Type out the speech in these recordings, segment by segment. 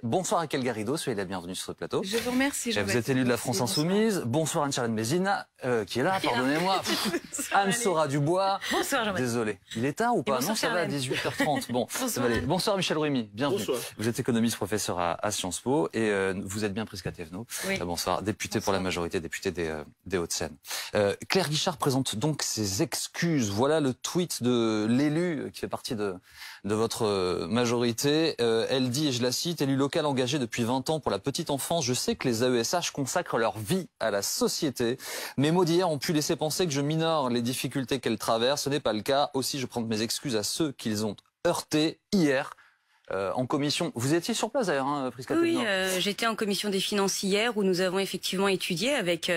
Bonsoir Raquel Garrido, soyez la bienvenue sur ce plateau. Je vous remercie. Vous êtes élue de la France Insoumise. Bonsoir Anne-Charlotte Bézina, qui est là, pardonnez-moi. Anne-Sora Dubois. Bonsoir Jean-Baptiste. Désolé. Il est tard ou pas? Non, ça va à 18h30. Bon, ça va aller. Bonsoir Michel Ruimi, bienvenue. Bonsoir. Vous êtes économiste, professeur à Sciences Po et vous êtes bien Prisca Thévenot. Oui. Bonsoir, député pour la majorité, député des Hauts-de-Seine. Claire Guichard présente donc ses excuses. Voilà le tweet de l'élu qui fait partie de votre majorité. Elle dit, et je la cite, élu local engagé depuis 20 ans pour la petite enfance, je sais que les AESH consacrent leur vie à la société. Mes mots d'hier ont pu laisser penser que je minore les difficultés qu'elles traversent. Ce n'est pas le cas. Aussi, je prends mes excuses à ceux qu'ils ont heurtés hier. En commission. Vous étiez sur place d'ailleurs, hein, Prisca Thévenot? Oui, j'étais en commission des finances hier où nous avons effectivement étudié avec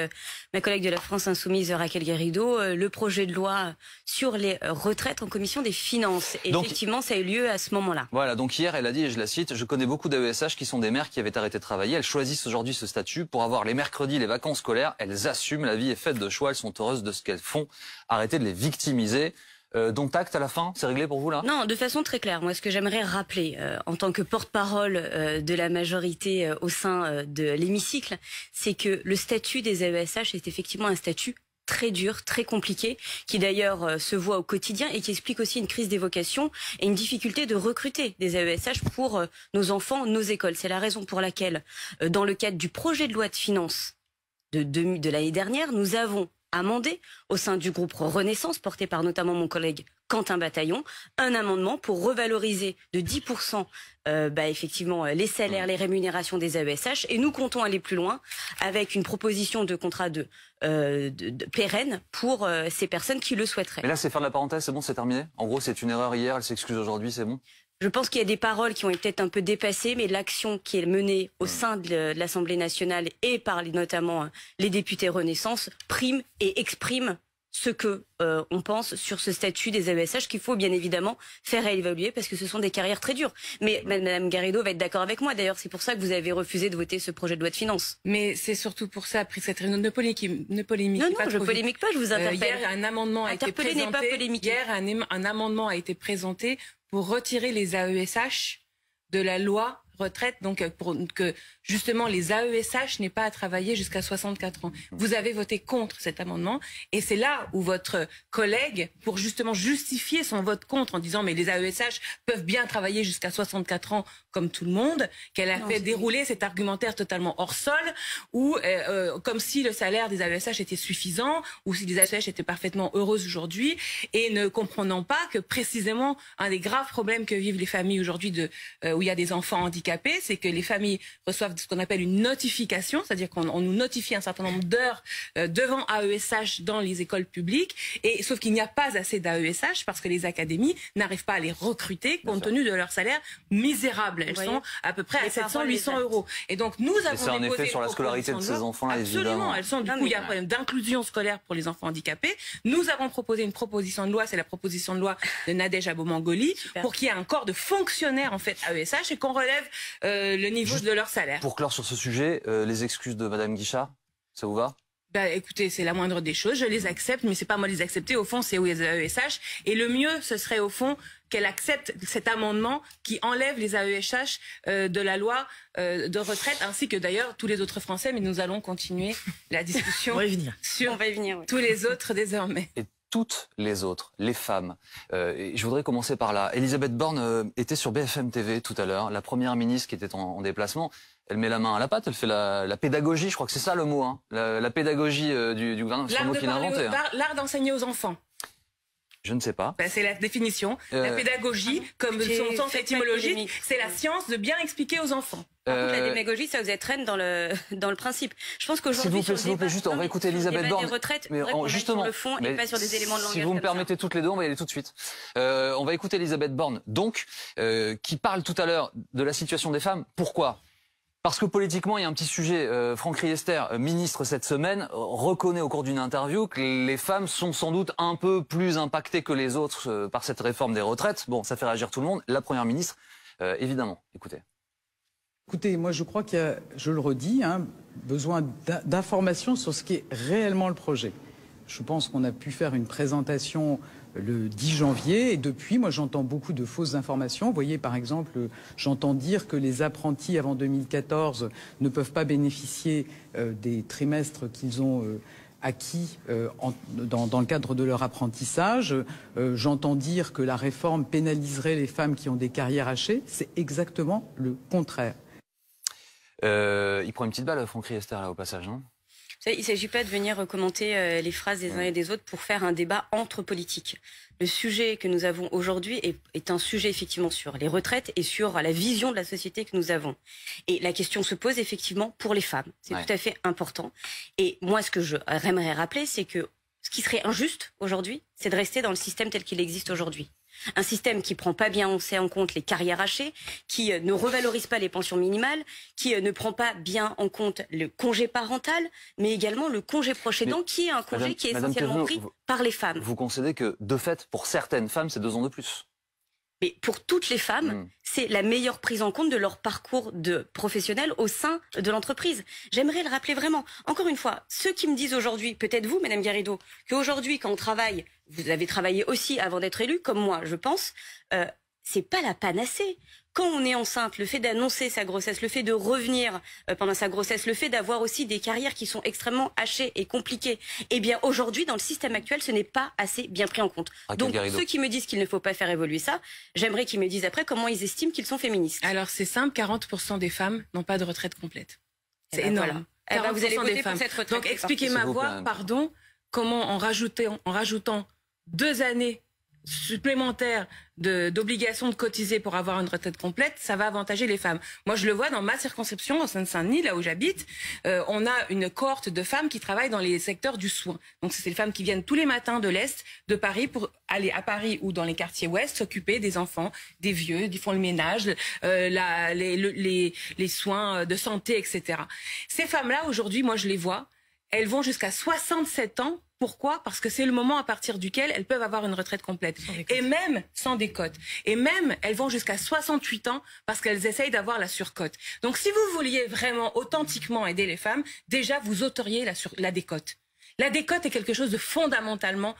ma collègue de la France Insoumise Raquel Garrido le projet de loi sur les retraites en commission des finances. Et donc, effectivement, ça a eu lieu à ce moment-là. Voilà, donc hier elle a dit, et je la cite, je connais beaucoup d'AESH qui sont des mères qui avaient arrêté de travailler. Elles choisissent aujourd'hui ce statut pour avoir les mercredis, les vacances scolaires. Elles assument, la vie est faite de choix, elles sont heureuses de ce qu'elles font. Arrêtez de les victimiser. Donc acte à la fin, c'est réglé pour vous là? Non, de façon très claire. Moi, ce que j'aimerais rappeler en tant que porte-parole de la majorité au sein de l'hémicycle, c'est que le statut des AESH est effectivement un statut très dur, très compliqué, qui d'ailleurs se voit au quotidien et qui explique aussi une crise des vocations et une difficulté de recruter des AESH pour nos enfants, nos écoles. C'est la raison pour laquelle, dans le cadre du projet de loi de finances de l'année dernière, nous avons amendé au sein du groupe Renaissance, porté par notamment mon collègue Quentin Bataillon, un amendement pour revaloriser de 10% effectivement les salaires, les rémunérations des AESH. Et nous comptons aller plus loin avec une proposition de contrat de pérenne pour ces personnes qui le souhaiteraient. Mais là, c'est fin de la parenthèse, c'est bon, c'est terminé? En gros, c'est une erreur hier, elle s'excuse aujourd'hui, c'est bon? Je pense qu'il y a des paroles qui ont été peut-être un peu dépassées, mais l'action qui est menée au sein de l'Assemblée nationale et par notamment les députés Renaissance prime et exprime ce que on pense sur ce statut des AESH qu'il faut bien évidemment faire évaluer parce que ce sont des carrières très dures. Mais Mme Garrido va être d'accord avec moi. D'ailleurs, c'est pour ça que vous avez refusé de voter ce projet de loi de finances. Mais c'est surtout pour ça, Prisca Thévenot, ne polémique non, pas. Je polémique pas, je vous interpelle. Hier, un amendement a été présenté. N'est pas polémiquer. Hier, un amendement a été présenté pour retirer les AESH de la loi retraite, donc pour que justement les AESH n'aient pas à travailler jusqu'à 64 ans. Vous avez voté contre cet amendement et c'est là où votre collègue, pour justement justifier son vote contre en disant mais les AESH peuvent bien travailler jusqu'à 64 ans comme tout le monde, qu'elle a fait dérouler cet argumentaire totalement hors sol ou comme si le salaire des AESH était suffisant ou si les AESH étaient parfaitement heureuses aujourd'hui et ne comprenant pas que précisément un des graves problèmes que vivent les familles aujourd'hui où il y a des enfants handicapés, c'est que les familles reçoivent ce qu'on appelle une notification, c'est-à-dire qu'on nous notifie un certain nombre d'heures devant AESH dans les écoles publiques, et sauf qu'il n'y a pas assez d'AESH parce que les académies n'arrivent pas à les recruter compte tenu de leur salaire misérable. Elles sont à peu près à 700-800 euros. Et donc nous avons c'est un effet sur la scolarité de ces enfants-là, évidemment. Elles sont, du coup, il y a un problème d'inclusion scolaire pour les enfants handicapés. Nous avons proposé une proposition de loi, c'est la proposition de loi de Nadège Abo-Mangoli, pour qu'il y ait un corps de fonctionnaires en fait AESH et qu'on relève le niveau de leur salaire. Pour clore sur ce sujet, les excuses de Madame Guichard, ça vous va? Écoutez, c'est la moindre des choses, je les accepte, mais c'est pas moi de les accepter, au fond c'est aux AESH, et le mieux ce serait au fond qu'elle accepte cet amendement qui enlève les AESH de la loi de retraite, ainsi que d'ailleurs tous les autres Français, mais nous allons continuer la discussion sur tous les autres désormais. Et toutes les autres, les femmes. Et je voudrais commencer par là. Elisabeth Borne était sur BFM TV tout à l'heure, la première ministre qui était en déplacement. Elle met la main à la pâte, elle fait la pédagogie, je crois que c'est ça le mot, hein. La pédagogie du gouvernement, c'est un mot qu'il a inventé. L'art d'enseigner aux enfants. Je ne sais pas. C'est la définition. La pédagogie, comme son sens étymologique, c'est la science de bien expliquer aux enfants. Par contre, la démagogie, ça vous êtes reine dans le principe. Je pense qu'aujourd'hui, s'il vous plaît, juste, on va écouter Elisabeth Borne. Des retraites, mais justement, sur le fond et pas sur des éléments de langage. Si vous me permettez toutes les deux, on va y aller tout de suite. On va écouter Elisabeth Borne, donc, qui parle tout à l'heure de la situation des femmes. Pourquoi ? Parce que politiquement, il y a un petit sujet. Franck Riester, ministre cette semaine, reconnaît au cours d'une interview que les femmes sont sans doute un peu plus impactées que les autres par cette réforme des retraites. Bon, ça fait réagir tout le monde. La première ministre, évidemment. Écoutez. Écoutez, moi je crois qu'il y a, je le redis, besoin d'informations sur ce qui est réellement le projet. Je pense qu'on a pu faire une présentation le 10 janvier et depuis, moi j'entends beaucoup de fausses informations. Vous voyez, par exemple, j'entends dire que les apprentis avant 2014 ne peuvent pas bénéficier des trimestres qu'ils ont acquis dans le cadre de leur apprentissage. J'entends dire que la réforme pénaliserait les femmes qui ont des carrières hachées. C'est exactement le contraire. Il prend une petite balle, Franck Riester, là, au passage, non ? Il ne s'agit pas de venir commenter les phrases des uns et des autres pour faire un débat entre politiques. Le sujet que nous avons aujourd'hui est un sujet effectivement sur les retraites et sur la vision de la société que nous avons. Et la question se pose effectivement pour les femmes. C'est tout à fait important. Et moi, ce que j'aimerais rappeler, c'est que ce qui serait injuste aujourd'hui, c'est de rester dans le système tel qu'il existe aujourd'hui. Un système qui prend pas bien en compte les carrières hachées, qui ne revalorise pas les pensions minimales, qui ne prend pas bien en compte le congé parental, mais également le congé proche aidant, qui est un congé qui est essentiellement pris par les femmes. Vous concédez que, de fait, pour certaines femmes, c'est 2 ans de plus. Mais pour toutes les femmes, c'est la meilleure prise en compte de leur parcours de professionnel au sein de l'entreprise. J'aimerais le rappeler vraiment. Encore une fois, ceux qui me disent aujourd'hui, peut-être vous, Madame Garrido, qu'aujourd'hui, quand on travaille, vous avez travaillé aussi avant d'être élu, comme moi, je pense, c'est pas la panacée. Quand on est enceinte, le fait d'annoncer sa grossesse, le fait de revenir pendant sa grossesse, le fait d'avoir aussi des carrières qui sont extrêmement hachées et compliquées, eh bien aujourd'hui, dans le système actuel, ce n'est pas assez bien pris en compte. Donc ceux qui me disent qu'il ne faut pas faire évoluer ça, j'aimerais qu'ils me disent après comment ils estiment qu'ils sont féministes. Alors c'est simple, 40% des femmes n'ont pas de retraite complète. C'est énorme. Voilà. Vous allez voter pour cette retraite. Donc expliquez-moi voir, pardon, comment en rajoutant 2 années supplémentaires d'obligation de cotiser pour avoir une retraite complète, ça va avantager les femmes. Moi, je le vois dans ma circonscription, en Seine-Saint-Denis, là où j'habite, on a une cohorte de femmes qui travaillent dans les secteurs du soin. Donc, c'est les femmes qui viennent tous les matins de l'Est de Paris pour aller à Paris ou dans les quartiers ouest s'occuper des enfants, des vieux, ils font le ménage, les soins de santé, etc. Ces femmes-là, aujourd'hui, moi, je les vois, elles vont jusqu'à 67 ans. Pourquoi ? Parce que c'est le moment à partir duquel elles peuvent avoir une retraite complète. Et même sans décote. Et même, elles vont jusqu'à 68 ans parce qu'elles essayent d'avoir la surcote. Donc si vous vouliez vraiment authentiquement aider les femmes, déjà vous ôteriez la décote. La décote est quelque chose de fondamentalement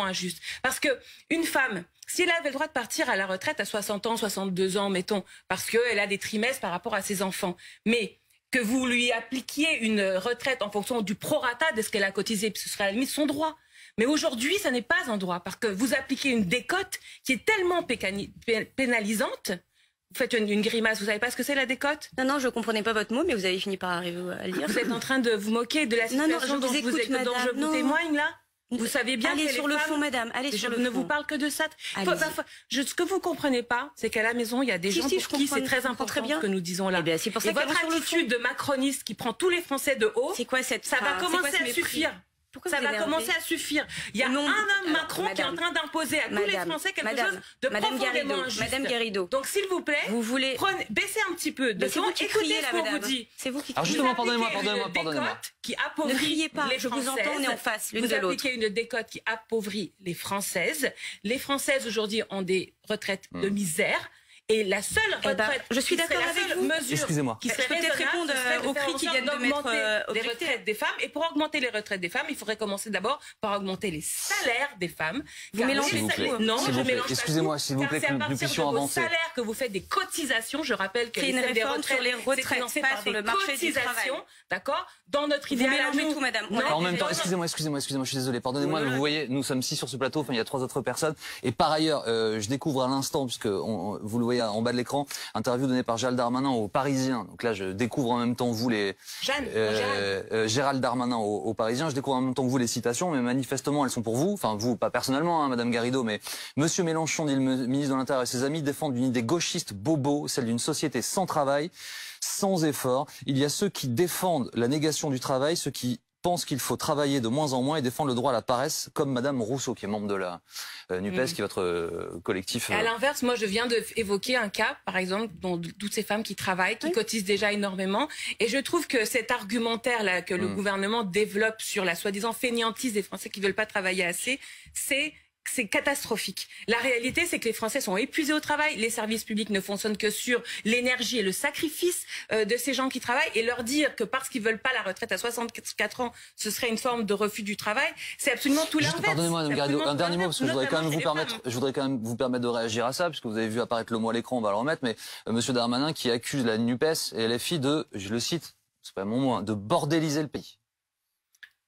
injuste. Parce que une femme, si elle avait le droit de partir à la retraite à 60 ans, 62 ans, mettons, parce qu'elle a des trimestres par rapport à ses enfants, mais que vous lui appliquiez une retraite en fonction du prorata de ce qu'elle a cotisé, ce serait à la limite son droit. Mais aujourd'hui, ça n'est pas un droit, parce que vous appliquez une décote qui est tellement pénalisante. Vous faites une grimace, vous savez pas ce que c'est la décote ? Non, je comprenais pas votre mot, mais vous avez fini par arriver à le dire. Vous êtes en train de vous moquer de la situation dont je vous témoigne là ? Vous savez bien allez sur le fond, madame. Allez sur le fond. Je ne vous parle que de ça. Ce que vous comprenez pas, c'est qu'à la maison, il y a des gens pour qui c'est très important ce que nous disons là. C'est pour ça et votre attitude de macroniste qui prend tous les Français de haut, ça va commencer à suffire. Ça va commencer à suffire. Il y a un homme, Macron, qui est en train d'imposer à tous les Français quelque chose de profondément injuste. Madame Garrido. Donc, s'il vous plaît, baissez un petit peu de ton, écoutez ce qu'on vous dit. C'est vous qui criez. Alors justement, pardonnez-moi. Qui appauvrit ne criez pas, les je vous entends, on est en face l'une de l'autre. Vous appliquez une décote qui appauvrit les Françaises. Les Françaises, aujourd'hui, ont des retraites de misère. Et la seule retraite, je suis d'accord avec vous. Excusez-moi. Qui serait peut-être répondre aux cris qui viennent de mettre les retraites des femmes. Et pour augmenter les retraites des femmes, il faudrait commencer d'abord par augmenter les salaires des femmes. Vous mélangez ça. Non, je mélange pas. Excusez-moi, s'il vous plaît, que nous puissions avancer. C'est à partir de vos salaires que vous faites des cotisations. Je rappelle que une réforme sur les retraites, pas sur le marché du travail. D'accord ? Dans notre idéal. Vous mélangez tout, madame. En même temps, excusez-moi, je suis désolé. Pardonnez-moi, vous voyez, nous sommes 6 sur ce plateau. Enfin, il y a 3 autres personnes. Et par ailleurs, je découvre à l'instant, puisque vous le voyez en bas de l'écran, interview donnée par Gérald Darmanin aux Parisiens. Donc là, je découvre en même temps vous Gérald Darmanin aux Parisiens. Je découvre en même temps que vous les citations, mais manifestement, elles sont pour vous. Enfin, vous, pas personnellement, hein, Madame Garrido, mais Monsieur Mélenchon, dit le ministre de l'Intérieur et ses amis, défendent une idée gauchiste bobo, celle d'une société sans travail, sans effort. Il y a ceux qui défendent la négation du travail, ceux qui pensent qu'il faut travailler de moins en moins et défendre le droit à la paresse, comme Madame Rousseau, qui est membre de la NUPES, qui est votre collectif. Et à l'inverse, moi, je viens d'évoquer un cas, par exemple, dont toutes ces femmes qui travaillent, qui cotisent déjà énormément. Et je trouve que cet argumentaire-là que le gouvernement développe sur la soi-disant fainéantise des Français qui veulent pas travailler assez, c'est c'est catastrophique. La réalité, c'est que les Français sont épuisés au travail, les services publics ne fonctionnent que sur l'énergie et le sacrifice de ces gens qui travaillent, et leur dire que parce qu'ils veulent pas la retraite à 64 ans, ce serait une forme de refus du travail, c'est absolument tout l'inverse. Pardonnez-moi, Mme Garrido, un dernier mot, parce que je voudrais quand même vous permettre de réagir à ça, puisque vous avez vu apparaître le mot à l'écran, on va le remettre, mais Monsieur Darmanin qui accuse la NUPES et LFI de, je le cite, c'est pas mon mot, hein, de bordéliser le pays.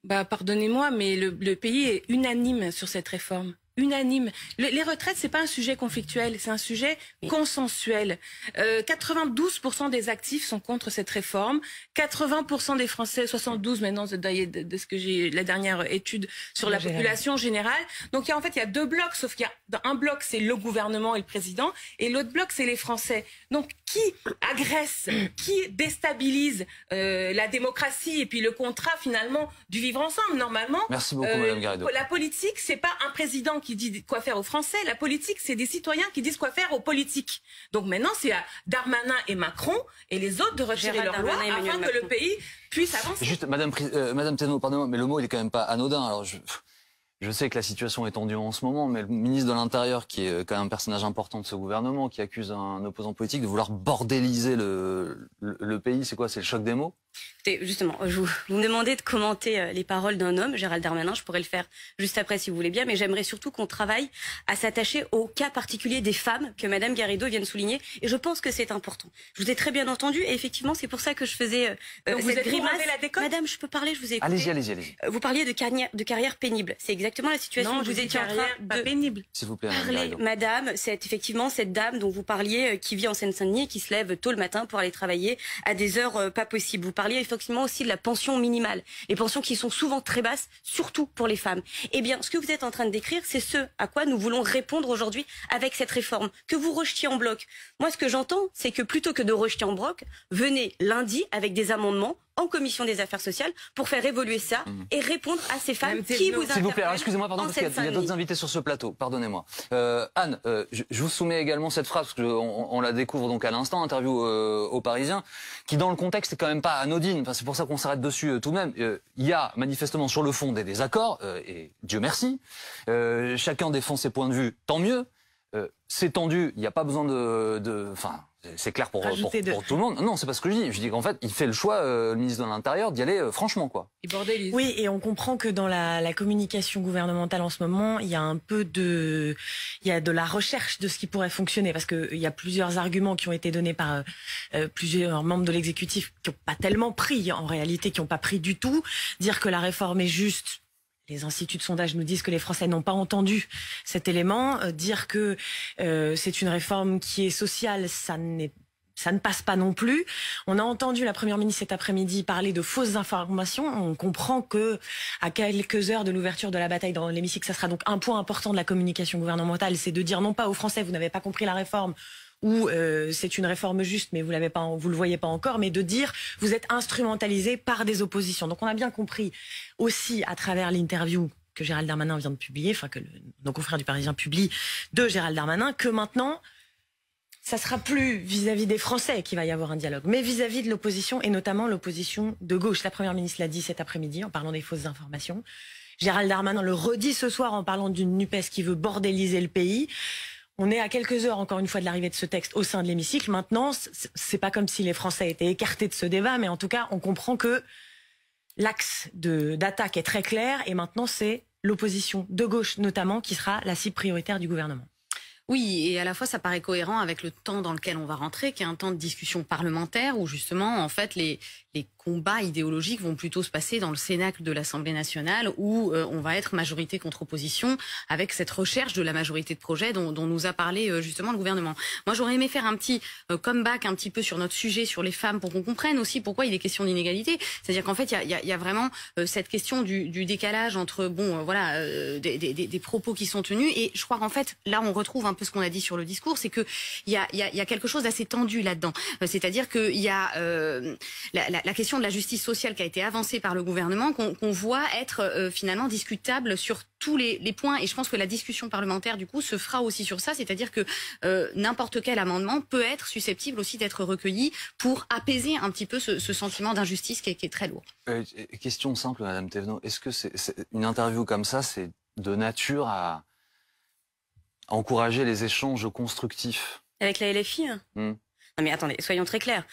Bah, pardonnez-moi, mais le pays est unanime sur cette réforme. Unanime. Les retraites, c'est pas un sujet conflictuel, c'est un sujet consensuel. 92% des actifs sont contre cette réforme. 80% des Français, 72 maintenant de ce que j'ai la dernière étude sur la population générale. Donc il y a deux blocs, sauf qu'il y a un bloc c'est le gouvernement et le président, et l'autre bloc c'est les Français. Donc qui agresse, qui déstabilise la démocratie et puis le contrat finalement du vivre ensemble normalement. Merci beaucoup, Madame Garrido. La politique, c'est pas un président qui dit quoi faire aux Français. La politique, c'est des citoyens qui disent quoi faire aux politiques. Donc maintenant, c'est à Darmanin et Macron et les autres de retirer leur loi afin que le pays puisse avancer. Juste, Madame Thévenot, pardonnez-moi, mais le mot, il est quand même pas anodin. Alors, je sais que la situation est tendue en ce moment, mais le ministre de l'Intérieur, qui est quand même un personnage important de ce gouvernement, qui accuse un opposant politique de vouloir bordéliser le pays, c'est quoi? C'est le choc des mots? Justement, vous me demandez de commenter les paroles d'un homme, Gérald Darmanin, je pourrais le faire juste après si vous voulez bien, mais j'aimerais surtout qu'on travaille à s'attacher au cas particulier des femmes que Madame Garrido vient de souligner, et je pense que c'est important. Je vous ai très bien entendu, et effectivement c'est pour ça que je faisais cette grimace. Madame, je peux parler, je vous ai écouté. Allez-y. Vous parliez de carrière pénible, c'est exactement la situation où vous étiez en train de pénible. S'il vous plaît, parler, Madame, c'est effectivement cette dame dont vous parliez, qui vit en Seine-Saint-Denis et qui se lève tôt le matin pour aller travailler à des heures pas possibles. Vous parliez effectivement aussi de la pension minimale, les pensions qui sont souvent très basses, surtout pour les femmes. Eh bien, ce que vous êtes en train de décrire, c'est ce à quoi nous voulons répondre aujourd'hui avec cette réforme, que vous rejetiez en bloc. Moi, ce que j'entends, c'est que plutôt que de rejeter en bloc, venez lundi avec des amendements en commission des affaires sociales pour faire évoluer ça et répondre à ces femmes qui vous interpellent. S'il vous plaît, excusez-moi, pardon, parce qu'il y a d'autres invités sur ce plateau, pardonnez-moi. Anne, je vous soumets également cette phrase, parce qu'on la découvre donc à l'instant, interview aux Parisiens, qui dans le contexte est quand même pas anodine, enfin, c'est pour ça qu'on s'arrête dessus tout de même. Il y a manifestement sur le fond des désaccords, et Dieu merci, chacun défend ses points de vue, tant mieux. C'est tendu, il n'y a pas besoin enfin, c'est clair pour tout le monde. Non, c'est pas ce que je dis. Je dis qu'en fait, il fait le choix, le ministre de l'Intérieur, d'y aller franchement, quoi. Oui, et on comprend que dans la communication gouvernementale en ce moment, il y a de la recherche de ce qui pourrait fonctionner, parce que il y a plusieurs arguments qui ont été donnés par plusieurs membres de l'exécutif qui n'ont pas tellement pris, en réalité, qui n'ont pas pris du tout. Dire que la réforme est juste. Les instituts de sondage nous disent que les Français n'ont pas entendu cet élément. Dire que c'est une réforme qui est sociale, ça ne passe pas non plus. On a entendu la Première ministre cet après-midi parler de fausses informations. On comprend que à quelques heures de l'ouverture de la bataille dans l'hémicycle, ça sera donc un point important de la communication gouvernementale, c'est de dire non pas aux Français, vous n'avez pas compris la réforme, ou c'est une réforme juste, mais vous le voyez pas encore, mais de dire vous êtes instrumentalisé par des oppositions. Donc on a bien compris aussi à travers l'interview que Gérald Darmanin vient de publier, enfin que nos confrères du Parisien publient de Gérald Darmanin, que maintenant ça sera plus vis-à-vis des Français qu'il va y avoir un dialogue, mais vis-à-vis de l'opposition, et notamment l'opposition de gauche. La Première ministre l'a dit cet après-midi en parlant des fausses informations. Gérald Darmanin le redit ce soir en parlant d'une NUPES qui veut bordéliser le pays. On est à quelques heures, encore une fois, de l'arrivée de ce texte au sein de l'hémicycle. Maintenant, c'est pas comme si les Français étaient écartés de ce débat, mais en tout cas, on comprend que l'axe d'attaque est très clair, et maintenant, c'est l'opposition de gauche, notamment, qui sera la cible prioritaire du gouvernement. Oui, et à la fois ça paraît cohérent avec le temps dans lequel on va rentrer, qui est un temps de discussion parlementaire où justement, en fait, les combats idéologiques vont plutôt se passer dans le cénacle de l'Assemblée nationale, où on va être majorité contre opposition, avec cette recherche de la majorité de projets dont nous a parlé justement le gouvernement. Moi, j'aurais aimé faire un petit comeback un petit peu sur notre sujet, sur les femmes, pour qu'on comprenne aussi pourquoi il est question d'inégalité. C'est-à-dire qu'en fait, il y a vraiment cette question du décalage entre des propos qui sont tenus, et je crois qu'en fait, là, on retrouve un peu ce qu'on a dit sur le discours, c'est que il y a quelque chose d'assez tendu là-dedans. C'est-à-dire qu'il y a la question de la justice sociale qui a été avancée par le gouvernement, qu'on voit être finalement discutable sur tous les points, et je pense que la discussion parlementaire du coup se fera aussi sur ça, c'est-à-dire que n'importe quel amendement peut être susceptible aussi d'être recueilli pour apaiser un petit peu ce sentiment d'injustice qui est très lourd. Question simple, Madame Thévenot, est-ce que une interview comme ça, c'est de nature à encourager les échanges constructifs. Avec la LFI Non mais attendez, soyons très clairs.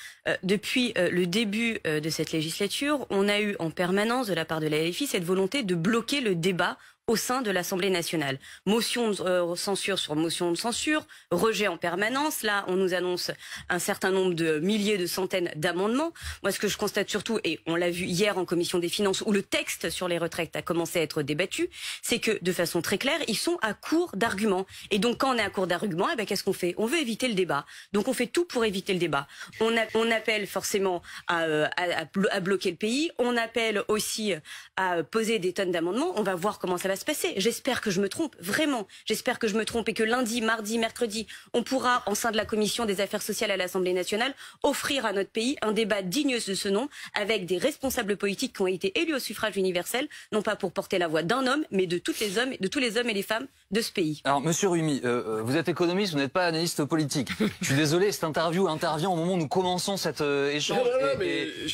Depuis le début de cette législature, on a eu en permanence de la part de la LFI cette volonté de bloquer le débat au sein de l'Assemblée nationale. Motion de censure sur motion de censure, rejet en permanence. Là, on nous annonce un certain nombre de milliers, de centaines d'amendements. Moi, ce que je constate surtout, et on l'a vu hier en commission des finances, où le texte sur les retraites a commencé à être débattu, c'est que, de façon très claire, ils sont à court d'arguments. Et donc, quand on est à court d'arguments, eh ben, qu'est-ce qu'on fait? On veut éviter le débat. Donc, on fait tout pour éviter le débat. On appelle forcément à bloquer le pays. On appelle aussi à poser des tonnes d'amendements. On va voir comment ça va se passer. J'espère que je me trompe, vraiment. J'espère que je me trompe et que lundi, mardi, mercredi, on pourra, en sein de la Commission des Affaires sociales à l'Assemblée nationale, offrir à notre pays un débat digne de ce nom, avec des responsables politiques qui ont été élus au suffrage universel, non pas pour porter la voix d'un homme, mais de tous les hommes et les femmes de ce pays. Alors, Monsieur Rumi, vous êtes économiste, vous n'êtes pas analyste politique. Je suis désolé, cette interview intervient au moment où nous commençons cet échange.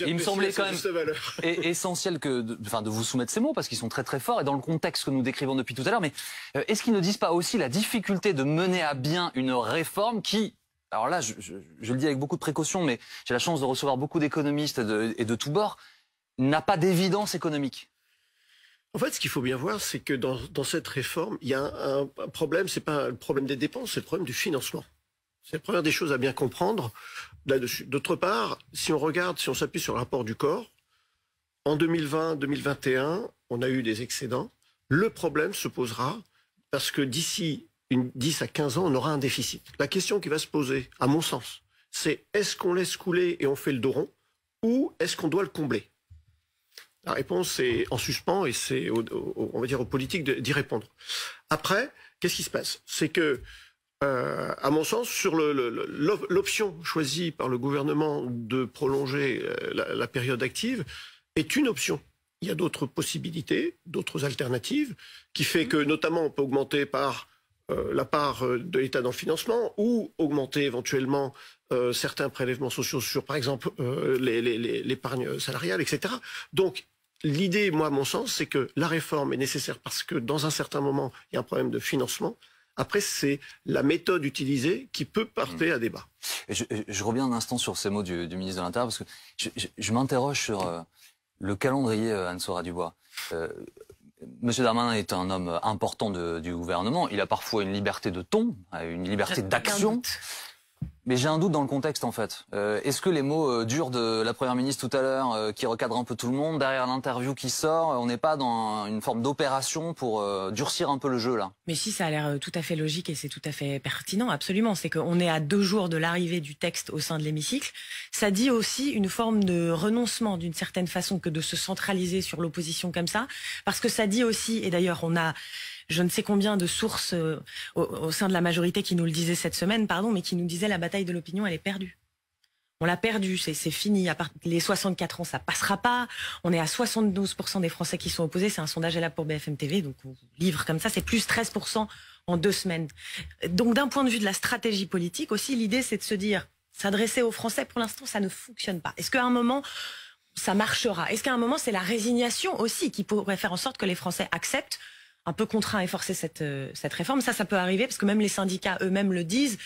Il me semblait quand même essentiel de vous soumettre ces mots, parce qu'ils sont très très forts, et dans le contexte que nous décrivons depuis tout à l'heure. Mais est-ce qu'ils ne disent pas aussi la difficulté de mener à bien une réforme qui, alors là, je le dis avec beaucoup de précaution, mais j'ai la chance de recevoir beaucoup d'économistes et de tous bords, n'a pas d'évidence économique? En fait, ce qu'il faut bien voir, c'est que dans cette réforme, il y a un problème, c'est pas le problème des dépenses, c'est le problème du financement. C'est la première des choses à bien comprendre là-dessus. D'autre part, si on s'appuie sur le rapport du corps, en 2020-2021, on a eu des excédents. Le problème se posera parce que d'ici 10 à 15 ans, on aura un déficit. La question qui va se poser, à mon sens, c'est est-ce qu'on laisse couler et on fait le dos rond, ou est-ce qu'on doit le combler? La réponse est en suspens et c'est, on va dire, aux politiques d'y répondre. Après, qu'est-ce qui se passe? C'est que, à mon sens, sur l'option choisie par le gouvernement de prolonger la période active est une option. Il y a d'autres possibilités, d'autres alternatives, qui fait que, notamment, on peut augmenter par la part de l'État dans le financement ou augmenter éventuellement certains prélèvements sociaux sur, par exemple, l'épargne salariale, etc. Donc, l'idée, moi, à mon sens, c'est que la réforme est nécessaire parce que, dans un certain moment, il y a un problème de financement. Après, c'est la méthode utilisée qui peut porter à débat. Et je reviens un instant sur ces mots du ministre de l'Intérieur, parce que je m'interroge sur le calendrier, Anne-Sora Dubois. Monsieur Darmanin est un homme important du gouvernement. Il a parfois une liberté de ton, une liberté d'action. Mais j'ai un doute dans le contexte, en fait. Est-ce que les mots durs de la Première ministre tout à l'heure, qui recadrent un peu tout le monde, derrière l'interview qui sort, on n'est pas dans une forme d'opération pour durcir un peu le jeu, là? Mais si, ça a l'air tout à fait logique et c'est tout à fait pertinent, absolument. C'est qu'on est à 2 jours de l'arrivée du texte au sein de l'hémicycle. Ça dit aussi une forme de renoncement, d'une certaine façon, que de se centraliser sur l'opposition comme ça. Parce que ça dit aussi, et d'ailleurs on a je ne sais combien de sources au sein de la majorité qui nous le disaient cette semaine, mais qui nous disaient la bataille de l'opinion, elle est perdue. On l'a perdue, c'est fini. À part les 64 ans, ça passera pas. On est à 72% des Français qui sont opposés. C'est un sondage là pour BFM TV, donc on livre comme ça, c'est plus 13% en 2 semaines. Donc d'un point de vue de la stratégie politique aussi, l'idée c'est de se dire, s'adresser aux Français, pour l'instant ça ne fonctionne pas. Est-ce qu'à un moment ça marchera? Est-ce qu'à un moment c'est la résignation aussi qui pourrait faire en sorte que les Français acceptent, un peu contraint et forcer cette réforme? Ça peut arriver parce que même les syndicats eux-mêmes le disent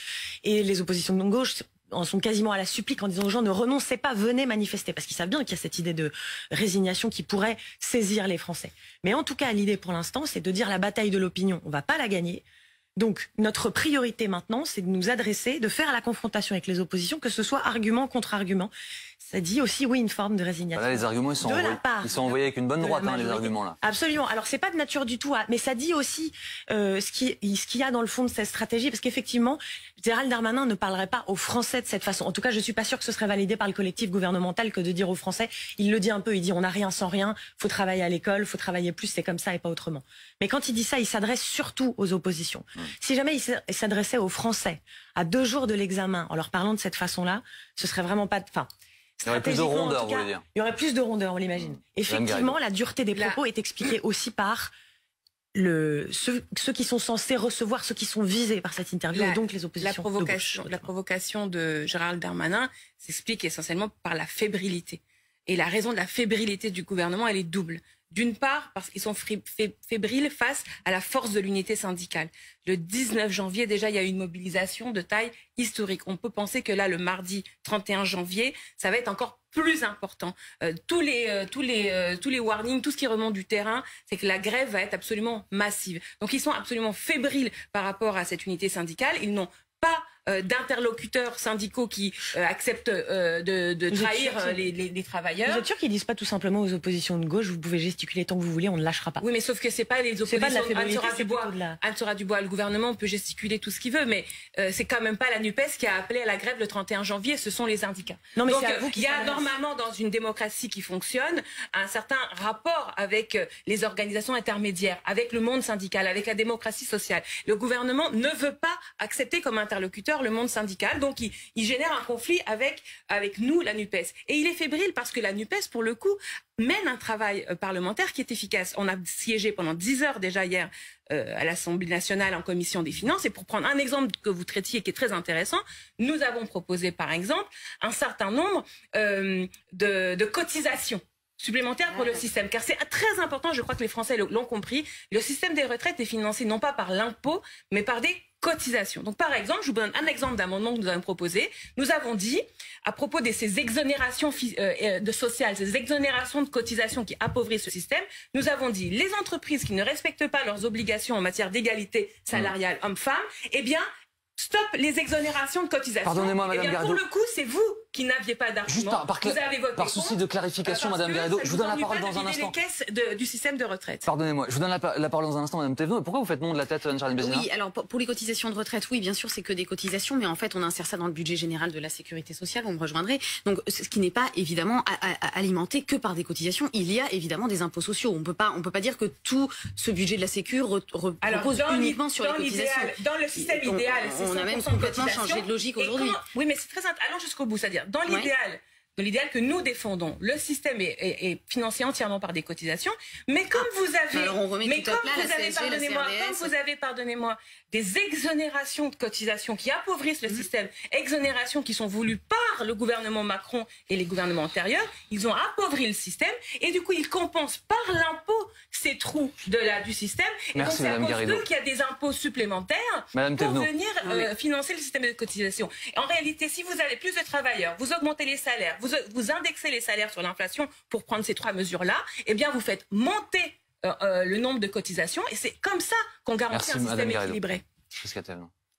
et les oppositions de gauche en sont quasiment à la supplique en disant aux gens ne renoncez pas, venez manifester, parce qu'ils savent bien qu'il y a cette idée de résignation qui pourrait saisir les Français. Mais en tout cas, l'idée pour l'instant, c'est de dire la bataille de l'opinion, on va pas la gagner. Donc notre priorité maintenant, c'est de nous adresser, de faire la confrontation avec les oppositions, que ce soit argument contre argument. Ça dit aussi, oui, une forme de résignation. Voilà, les arguments, ils sont envoyés avec une bonne droite, les arguments là. Absolument. Alors c'est pas de nature du tout, mais ça dit aussi ce qu'il y a dans le fond de cette stratégie, parce qu'effectivement, Gérald Darmanin ne parlerait pas aux Français de cette façon. En tout cas, je suis pas sûre que ce serait validé par le collectif gouvernemental que de dire aux Français. Il le dit un peu. Il dit on n'a rien sans rien. Faut travailler à l'école, faut travailler plus. C'est comme ça et pas autrement. Mais quand il dit ça, il s'adresse surtout aux oppositions. Si jamais il s'adressait aux Français à 2 jours de l'examen en leur parlant de cette façon-là, ce serait vraiment pas. Il y aurait plus de rondeur, vous voulez dire. Il y aurait plus de rondeur, on l'imagine. Effectivement, la dureté des propos est expliquée aussi par ceux qui sont censés recevoir, ceux qui sont visés par cette interview, et donc les oppositions. La provocation de Gérald Darmanin s'explique essentiellement par la fébrilité. Et la raison de la fébrilité du gouvernement, elle est double. D'une part, parce qu'ils sont fébriles face à la force de l'unité syndicale. Le 19 janvier, déjà, il y a eu une mobilisation de taille historique. On peut penser que là, le mardi 31 janvier, ça va être encore plus important. Tous les warnings, tout ce qui remonte du terrain, c'est que la grève va être absolument massive. Donc, ils sont absolument fébriles par rapport à cette unité syndicale. Ils n'ont pas d'interlocuteurs syndicaux qui acceptent de trahir les travailleurs. Vous êtes sûr qu'ils disent pas tout simplement aux oppositions de gauche, vous pouvez gesticuler tant que vous voulez, on ne lâchera pas? Oui, mais sauf que c'est pas les oppositions. Pas de la fébrilité, Anne-Sora Dubois, le gouvernement peut gesticuler tout ce qu'il veut, mais c'est quand même pas la NUPES qui a appelé à la grève le 31 janvier, ce sont les syndicats. Non, mais donc il y a normalement dans une démocratie qui fonctionne un certain rapport avec les organisations intermédiaires, avec le monde syndical, avec la démocratie sociale. Le gouvernement ne veut pas accepter comme interlocuteur le monde syndical, donc il génère un conflit avec nous, la NUPES. Et il est fébrile parce que la NUPES, pour le coup, mène un travail parlementaire qui est efficace. On a siégé pendant 10 heures déjà hier à l'Assemblée nationale en commission des finances. Et pour prendre un exemple que vous traitiez qui est très intéressant, nous avons proposé par exemple un certain nombre de cotisations supplémentaires pour le système. Car c'est très important, je crois que les Français l'ont compris, le système des retraites est financé non pas par l'impôt, mais par des cotisations. Donc par exemple, je vous donne un exemple d'amendement que nous avons proposé. Nous avons dit, à propos de ces exonérations sociales, ces exonérations de cotisations qui appauvrissent ce système, nous avons dit, les entreprises qui ne respectent pas leurs obligations en matière d'égalité salariale homme-femme, eh bien, stop les exonérations de cotisations. Pardonnez-moi, Madame Garrido. Pour le coup, c'est vous qui n'aviez pas d'argument. Vous avez voté par souci de clarification, Madame Garrido, je vous donne la parole dans un instant. Les caisses du système de retraite. Pardonnez-moi, je vous donne la parole dans un instant, Madame Thévenot. Pourquoi vous faites non de la tête, Anne-Charline Bézina? Oui, alors pour les cotisations de retraite, oui, bien sûr, c'est que des cotisations, mais en fait, on insère ça dans le budget général de la sécurité sociale, vous me rejoindrez. Donc, ce qui n'est pas évidemment alimenté que par des cotisations. Il y a évidemment des impôts sociaux. On peut pas dire que tout ce budget de la sécu repose uniquement sur les cotisations. Dans le système idéal, on a même complètement changé de logique aujourd'hui. Oui, mais c'est très intéressant. Allons jusqu'au bout, c'est-à-dire dans l'idéal. Dans l'idéal que nous défendons, le système est financé entièrement par des cotisations, mais comme vous avez, pardonnez-moi, des exonérations de cotisations qui appauvrissent le système, exonérations qui sont voulues par le gouvernement Macron et les gouvernements antérieurs, ils ont appauvri le système et du coup ils compensent par l'impôt ces trous du système. Et merci, donc c'est à Madame cause d'eux qu'il y a des impôts supplémentaires pour venir financer le système de cotisation. Et en réalité, si vous avez plus de travailleurs, vous augmentez les salaires, vous indexez les salaires sur l'inflation pour prendre ces trois mesures-là, eh bien vous faites monter le nombre de cotisations et c'est comme ça qu'on garantit un système équilibré.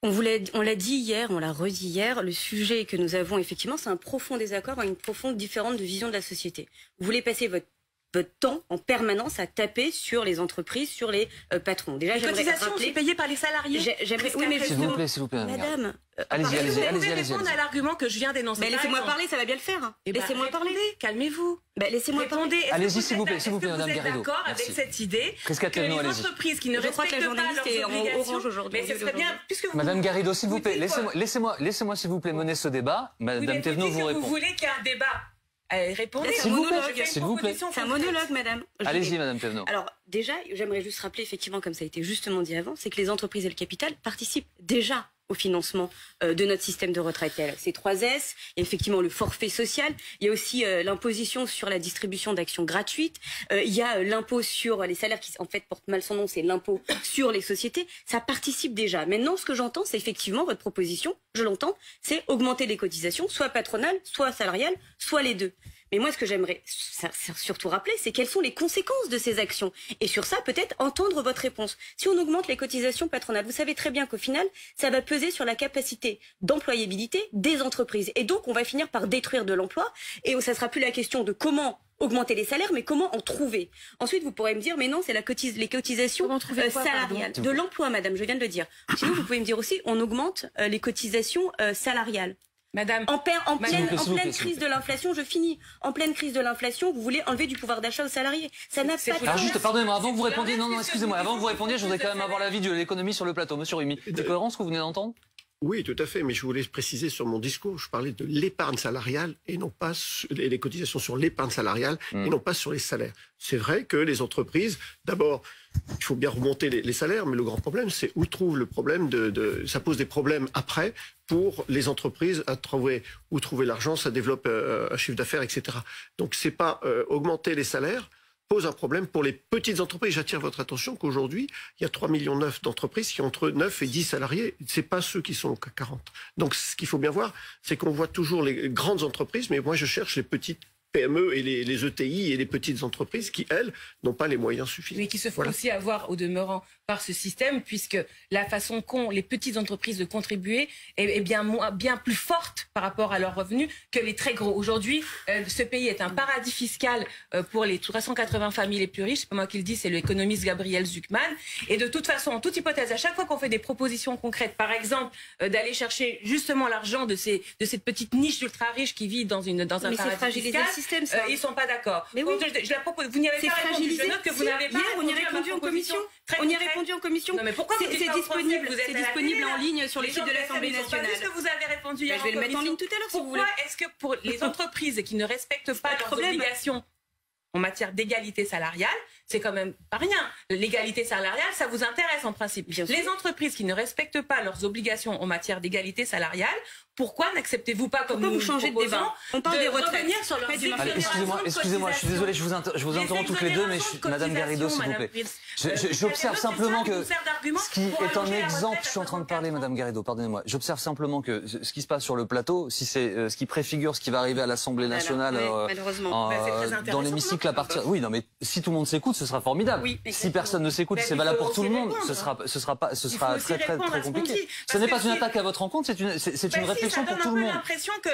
On l'a dit hier, on l'a redit hier, le sujet que nous avons effectivement, c'est un profond désaccord, une profonde différence de vision de la société. Vous voulez passer votre temps en permanence à taper sur les entreprises, sur les patrons. Déjà, les cotisations sont payées par les salariés. Oui, mais s'il vous plaît, Madame. Allez-y. Répondre à l'argument que je viens d'énoncer. Laissez-moi parler, ça va bien le faire. Laissez-moi parler. Calmez-vous. Laissez-moi parler. Allez-y, s'il vous plaît, Madame Garrido. D'accord avec cette idée que les entreprises qui ne respectent pas leurs obligations. Mais ce serait bien, puisque vous. Madame Garrido, s'il vous plaît, laissez-moi, s'il vous plaît, mener ce débat. Madame Thévenot vous répond. Vous voulez qu'il y ait un débat? Répondez. S'il vous plaît. C'est un monologue, madame. Allez-y, Madame Thévenot. Alors, déjà, j'aimerais juste rappeler, effectivement, comme ça a été justement dit avant, c'est que les entreprises et le capital participent déjà au financement de notre système de retraite. Il y a ces 3 S, il y a effectivement le forfait social, il y a aussi l'imposition sur la distribution d'actions gratuites, il y a l'impôt sur les salaires qui en fait porte mal son nom, c'est l'impôt sur les sociétés, ça participe déjà. Maintenant, ce que j'entends, c'est effectivement votre proposition, je l'entends, c'est augmenter les cotisations, soit patronales, soit salariales, soit les deux. Mais moi, ce que j'aimerais surtout rappeler, c'est quelles sont les conséquences de ces actions. Et sur ça, peut-être entendre votre réponse. Si on augmente les cotisations patronales, vous savez très bien qu'au final, ça va peser sur la capacité d'employabilité des entreprises. Et donc, on va finir par détruire de l'emploi. Et ça sera plus la question de comment augmenter les salaires, mais comment en trouver. Ensuite, vous pourrez me dire, mais non, c'est les cotisations salariales. De l'emploi, madame, je viens de le dire. Sinon, vous pouvez me dire aussi, on augmente les cotisations salariales. Madame, en pleine crise de l'inflation, je finis. En pleine crise de l'inflation, vous voulez enlever du pouvoir d'achat aux salariés. Ça n'a pas de sens. Alors juste, pardonnez-moi, avant que vous répondiez, excusez-moi, avant que vous répondiez, je voudrais quand même avoir l'avis de l'économie sur le plateau. Monsieur Rumi, c'est cohérent ce que vous venez d'entendre? Oui, tout à fait, mais je voulais préciser sur mon discours, je parlais de l'épargne salariale et non pas les cotisations sur l'épargne salariale et non pas sur les salaires. C'est vrai que les entreprises, d'abord, il faut bien remonter les salaires, mais le grand problème, c'est où trouve le problème ça pose des problèmes après pour les entreprises à trouver où trouver l'argent, ça développe un chiffre d'affaires, etc. Donc c'est pas augmenter les salaires pose un problème pour les petites entreprises. J'attire votre attention qu'aujourd'hui, il y a 3,9 millions d'entreprises qui ont entre 9 et 10 salariés. C'est pas ceux qui sont au CAC 40. Donc, ce qu'il faut bien voir, c'est qu'on voit toujours les grandes entreprises, mais moi, je cherche les petites PME et les ETI et les petites entreprises qui, elles, n'ont pas les moyens suffisants. Mais qui se font aussi avoir au demeurant par ce système, puisque la façon qu'ont les petites entreprises de contribuer est bien plus forte par rapport à leurs revenus que les très gros. Aujourd'hui, ce pays est un paradis fiscal pour les 380 familles les plus riches. C'est pas moi qui le dis, c'est l'économiste Gabriel Zucman. Et de toute façon, en toute hypothèse, à chaque fois qu'on fait des propositions concrètes, par exemple, d'aller chercher justement l'argent de cette petite niche ultra riche qui vit dans un paradis fiscal, ils sont pas d'accord. Mais oui. Je la propose. Vous n'y avez pas répondu. Je note que vous n'avez pas on y a répondu en commission. On y a répondu en commission. Non, mais pourquoi c'est disponible en ligne sur le site de l'Assemblée nationale. Est-ce que vous avez répondu hier? Je vais le mettre en ligne tout à l'heure si vous voulez. Pourquoi est-ce que pour les entreprises qui ne respectent pas leurs obligations en matière d'égalité salariale, c'est quand même pas rien. L'égalité salariale, ça vous intéresse en principe. Les entreprises qui ne respectent pas leurs obligations en matière d'égalité salariale, pourquoi n'acceptez-vous pas, comme vous changez de débat? On parle des retraites. Excusez-moi, je suis désolé, je vous interromps toutes les deux, mais Madame Garrido, s'il vous plaît. J'observe simplement que ce qui est un exemple, je suis en train de parler, Madame Garrido, pardonnez-moi. J'observe simplement que ce qui se passe sur le plateau, si c'est ce qui préfigure ce qui va arriver à l'Assemblée nationale, dans l'hémicycle à partir. Oui, non, mais si tout le monde s'écoute, ce sera formidable. Oui, si personne ne s'écoute, c'est valable pour tout le monde. Ce sera très compliqué. Ce n'est pas une attaque à votre encontre, c'est une réflexion pour tout le monde. J'ai l'impression qu'à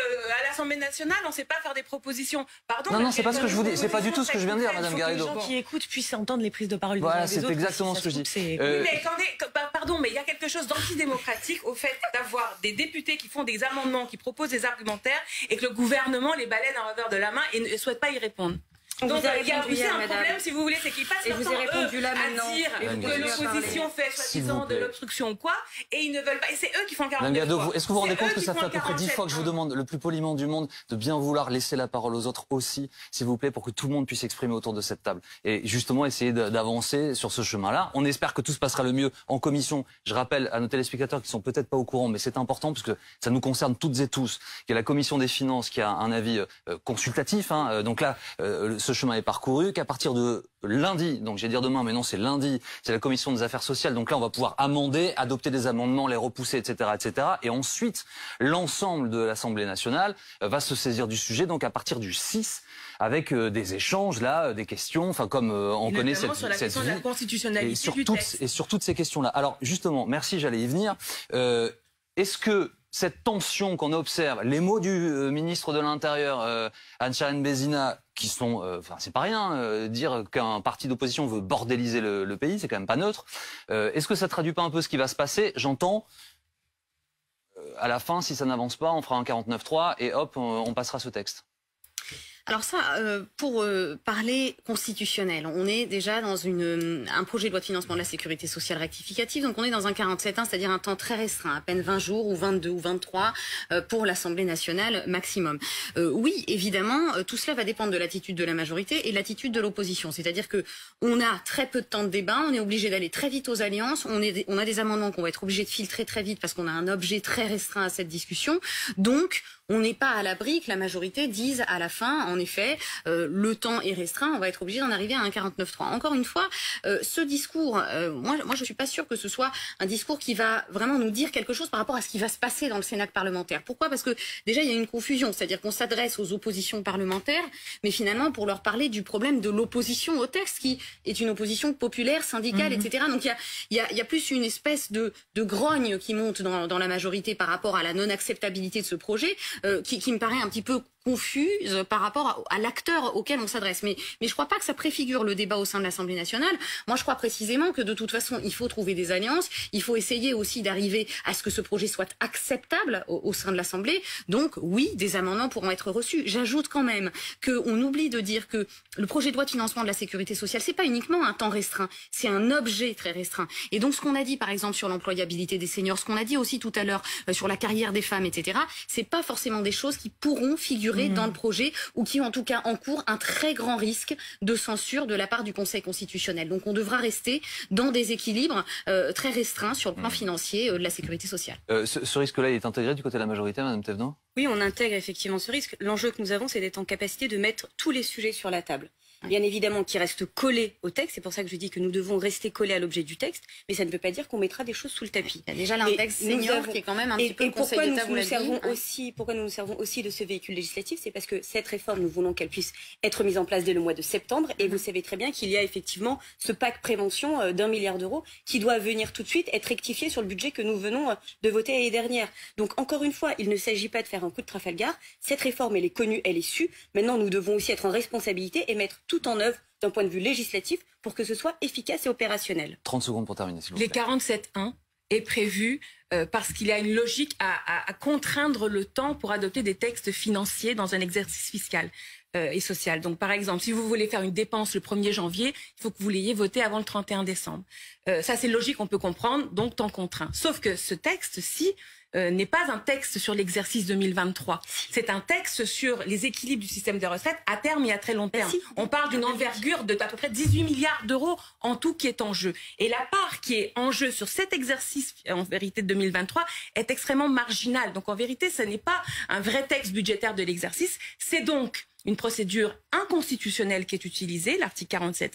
l'Assemblée nationale, on ne sait pas faire des propositions. Pardon. Non, c'est pas ce que je vous dis. C'est pas du tout ce que je viens de dire, Madame Garrido. Que les gens qui écoutent puissent entendre les prises de parole des Voilà, uns et des autres. c'est exactement ce que je dis. Oui, mais attendez, pardon, mais il y a quelque chose d'antidémocratique au fait d'avoir des députés qui font des amendements, qui proposent des argumentaires, et que le gouvernement les balaie d'un revers de la main et ne souhaite pas y répondre. Donc il y a aussi un problème, si vous voulez, c'est qu'ils passent leur temps à dire que l'opposition fait soi-disant de l'obstruction ou quoi, et ils ne veulent pas. Et c'est eux qui font 49 voix. Est-ce que vous vous rendez compte que ça fait à peu près 10 fois que je vous demande le plus poliment du monde de bien vouloir laisser la parole aux autres aussi, s'il vous plaît, pour que tout le monde puisse s'exprimer autour de cette table. Et justement, essayer d'avancer sur ce chemin-là. On espère que tout se passera le mieux en commission. Je rappelle à nos téléspectateurs qui sont peut-être pas au courant, mais c'est important parce que ça nous concerne toutes et tous, qu'il y a la commission des finances qui a un avis consultatif. Donc là, ce chemin est parcouru, qu'à partir de lundi, donc j'ai dire demain, mais non, c'est lundi, c'est la commission des affaires sociales. Donc là, on va pouvoir amender, adopter des amendements, les repousser, etc., etc. Et ensuite, l'ensemble de l'Assemblée nationale va se saisir du sujet. Donc à partir du 6, avec des échanges, là, des questions, enfin comme on connaît cette question de la constitutionnalité du texte. Et sur toutes ces questions-là. Alors justement, merci, j'allais y venir. Est-ce que cette tension qu'on observe, les mots du ministre de l'Intérieur, Anne-Charlène Bézina, qui sont, enfin c'est pas rien, dire qu'un parti d'opposition veut bordéliser le pays, c'est quand même pas neutre. Est-ce que ça traduit pas un peu ce qui va se passer? J'entends, à la fin, si ça n'avance pas, on fera un 49.3 et hop, on passera ce texte. Alors ça, pour parler constitutionnel, on est déjà dans un projet de loi de financement de la sécurité sociale rectificative, donc on est dans un 47.1, c'est-à-dire un temps très restreint, à peine 20 jours ou 22 ou 23 pour l'Assemblée nationale maximum. Oui, évidemment, tout cela va dépendre de l'attitude de la majorité et de l'attitude de l'opposition, c'est-à-dire que on a très peu de temps de débat, on est obligé d'aller très vite aux alliances, on a des amendements qu'on va être obligé de filtrer très vite parce qu'on a un objet très restreint à cette discussion, donc on n'est pas à l'abri que la majorité dise à la fin, en effet, le temps est restreint, on va être obligé d'en arriver à un 49.3. Encore une fois, ce discours, moi je suis pas sûre que ce soit un discours qui va vraiment nous dire quelque chose par rapport à ce qui va se passer dans le Cénacle parlementaire. Pourquoi? Parce que déjà il y a une confusion, c'est-à-dire qu'on s'adresse aux oppositions parlementaires, mais finalement pour leur parler du problème de l'opposition au texte, qui est une opposition populaire, syndicale, etc. Donc il y a plus une espèce de grogne qui monte dans la majorité par rapport à la non-acceptabilité de ce projet, qui me paraît un petit peu confuse par rapport à l'acteur auquel on s'adresse. Mais je crois pas que ça préfigure le débat au sein de l'Assemblée nationale. Moi, je crois précisément que de toute façon, il faut trouver des alliances. Il faut essayer aussi d'arriver à ce que ce projet soit acceptable au sein de l'Assemblée. Donc, oui, des amendements pourront être reçus. J'ajoute quand même qu'on oublie de dire que le projet de loi de financement de la sécurité sociale, c'est pas uniquement un temps restreint, c'est un objet très restreint. Et donc, ce qu'on a dit, par exemple, sur l'employabilité des seniors, ce qu'on a dit aussi tout à l'heure sur la carrière des femmes, etc., c'est pas forcément des choses qui pourront figurer dans le projet ou qui, en tout cas, encourent un très grand risque de censure de la part du Conseil constitutionnel. Donc, on devra rester dans des équilibres très restreints sur le plan financier de la sécurité sociale. Ce risque-là, il est intégré du côté de la majorité, Madame Thévenot? Oui, on intègre effectivement ce risque. L'enjeu que nous avons, c'est d'être en capacité de mettre tous les sujets sur la table. Bien évidemment, qui reste collé au texte. C'est pour ça que je dis que nous devons rester collés à l'objet du texte. Mais ça ne veut pas dire qu'on mettra des choses sous le tapis. Il y a déjà l'index senior qui est quand même un petit peu le Conseil d'État, vous l'avez dit. Pourquoi nous nous servons aussi de ce véhicule législatif? C'est parce que cette réforme, nous voulons qu'elle puisse être mise en place dès le mois de septembre. Et vous savez très bien qu'il y a effectivement ce pack prévention d'1 milliard d'euros qui doit venir tout de suite être rectifié sur le budget que nous venons de voter l'année dernière. Donc encore une fois, il ne s'agit pas de faire un coup de Trafalgar. Cette réforme, elle est connue, elle est su. Maintenant, nous devons aussi être en responsabilité et mettre tout en œuvre d'un point de vue législatif pour que ce soit efficace et opérationnel. 30 secondes pour terminer, s'il vous plaît. Les 47.1 est prévu parce qu'il y a une logique à contraindre le temps pour adopter des textes financiers dans un exercice fiscal et social. Donc, par exemple, si vous voulez faire une dépense le 1er janvier, il faut que vous l'ayez voté avant le 31 décembre. Ça, c'est logique, on peut comprendre, donc temps contraint. Sauf que ce texte-ci n'est pas un texte sur l'exercice 2023. C'est un texte sur les équilibres du système des retraites à terme et à très long terme. On parle d'une envergure d'à peu près 18 milliards d'euros en tout qui est en jeu. Et la part qui est en jeu sur cet exercice, en vérité, de 2023, est extrêmement marginale. Donc, en vérité, ce n'est pas un vrai texte budgétaire de l'exercice. C'est donc une procédure inconstitutionnelle qui est utilisée, l'article 47.1,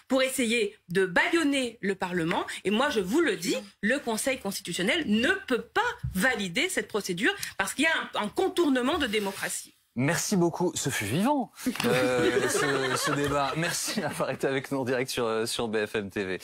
pour essayer de bâillonner le Parlement. Et moi, je vous le dis, le Conseil constitutionnel ne peut pas valider cette procédure parce qu'il y a un contournement de démocratie. Merci beaucoup. Ce fut vivant, ce débat. Merci d'avoir été avec nous en direct sur BFM TV.